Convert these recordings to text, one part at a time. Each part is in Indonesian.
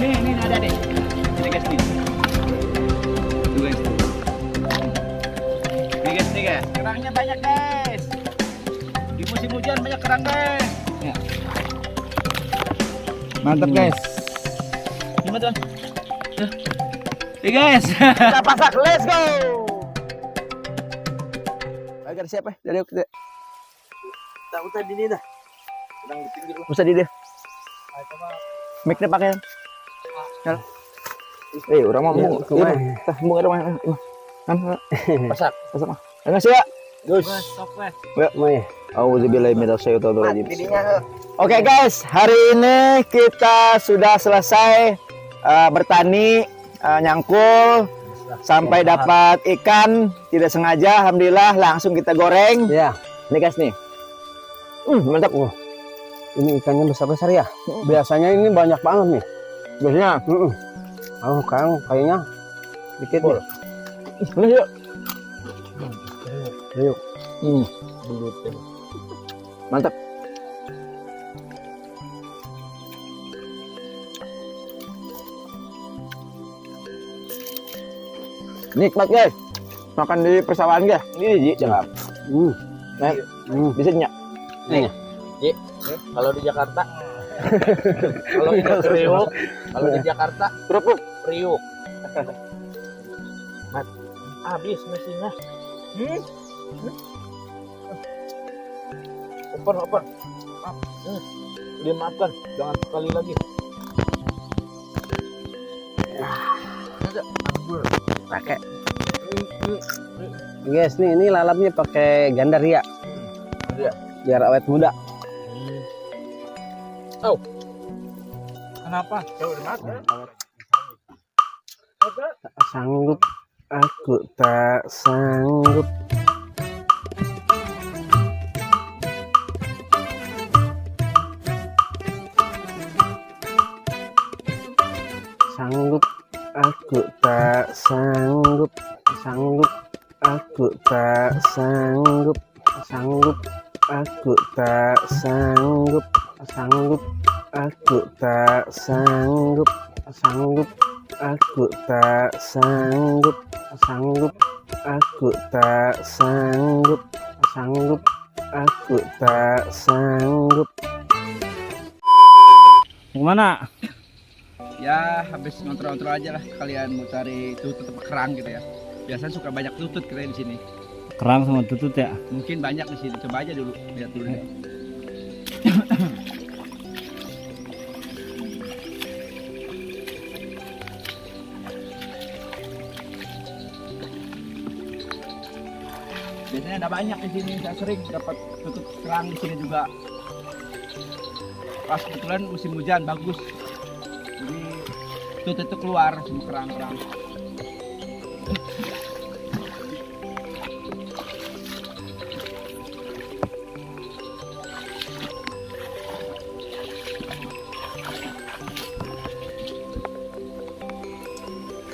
Nih ada deh. Ini guys nih. Tuh guys. Nih guys. Kerangnya banyak guys. Di musim hujan banyak kerang guys. Ya. Mantap guys. Gimana tuan? Nih guys. Kita pasak, let's go. Agar siapa? Dari kita. Tahu tadi ini dah. Sedang di pinggir. Usah di dia. Mic-nya pakai. Nyala. Orang mau mau. Tah mau ada mana? Pasak. Enggak sih ya? Gus. Ya, mau. Auzubillahi minasyaitonir rajim. Oke guys, hari ini kita sudah selesai bertani, nyangkul sampai dapat ikan tidak sengaja. Alhamdulillah langsung kita goreng. Ya. Ini guys nih. Mantap. Ini ikannya besar-besar ya. Biasanya ini banyak banget nih. Biasanya. Sekarang kayaknya dikit nih. Ini yuk. Yuk. Mantap. Nikmat guys. Makan di persawahan guys. Ini jangan. Bisa nyak. Nih. Kalau di Jakarta. Kalau ini Priuk. Kalau di Jakarta Kerupuk. Priuk. Mat. Habis mesinnya. Open. Dimaafkan, jangan sekali lagi. Pakai. Guys, ini lalapnya pakai gandaria. Biar awet muda. Oh. Kenapa? Jauh dimakan. Tak sanggup, aku tak sanggup. Sanggup, aku tak sanggup. Sanggup, aku tak sanggup. Sanggup, aku tak sanggup. Sanggup, aku tak sanggup. Sanggup, aku tak sanggup. Sanggup, aku tak sanggup. Sanggup, aku tak sanggup. Gimana? Ya habis ngontrol aja lah, kalian mau cari tutut atau kerang gitu ya. Biasanya suka banyak tutut kita di sini. Kerang sama tutut ya? Mungkin banyak di sini. Coba aja dulu, lihat dulu deh. Biasanya ada banyak di sini. Saya sering dapat tutut kerang di sini juga. Pas kebetulan musim hujan bagus. Jadi tutut itu keluar semua kerang-kerang.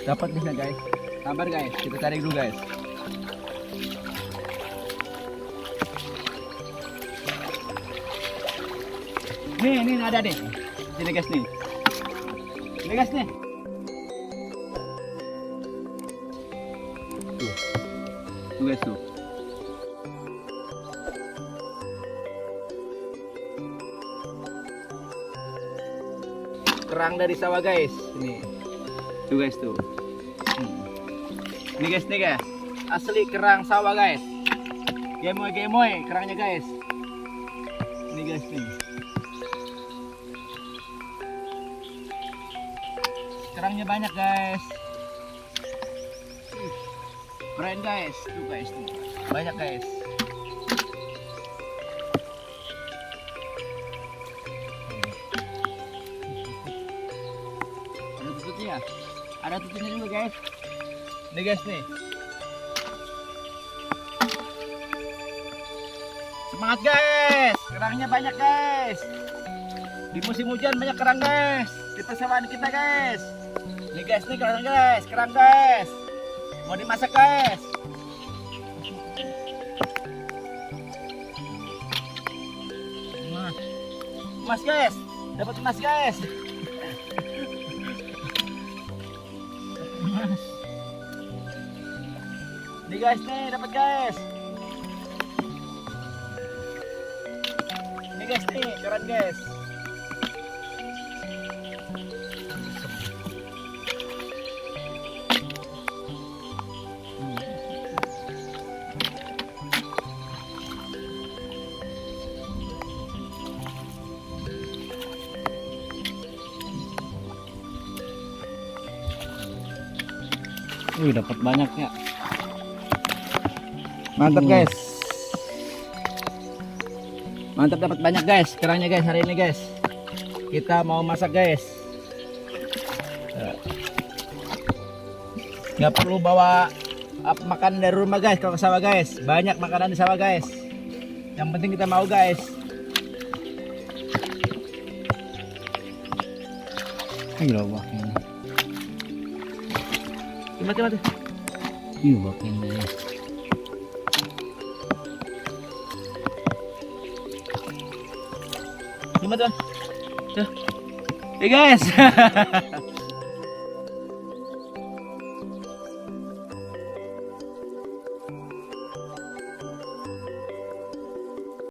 Dapat bisa guys. Sabar guys, kita cari dulu guys. Nih ada deh. Sini guys nih. Ini guys nih. Tuh guys tuh. Kerang dari sawah guys. Ini. Tuh guys tuh. Ini guys nih guys. Asli kerang sawah guys. Gemoy kerangnya guys. Ini guys nih. Kerangnya banyak guys. Keren guys. Tuh guys tuh. Banyak guys. Ada tututnya. Ada tututnya juga guys. Nih guys nih. Semangat guys. Kerangnya banyak guys. Di musim hujan banyak kerang guys. Di persawahan kita guys. Nih guys nih kerang guys. Mau dimasak guys. Emas guys, dapat emas guys. Nih guys, nih dapat guys. Nih guys, nih keren guys. Wih, dapat banyak ya. Mantap guys. Mantap dapat banyak guys. Kerangnya guys hari ini guys. Kita mau masak guys. Nggak perlu bawa makanan dari rumah guys kalau ke sawah guys. Banyak makanan di sawah guys. Yang penting kita mau guys. Iya, baknya. Mati mati. Iya, baknya. Gimana tuh? Hey guys.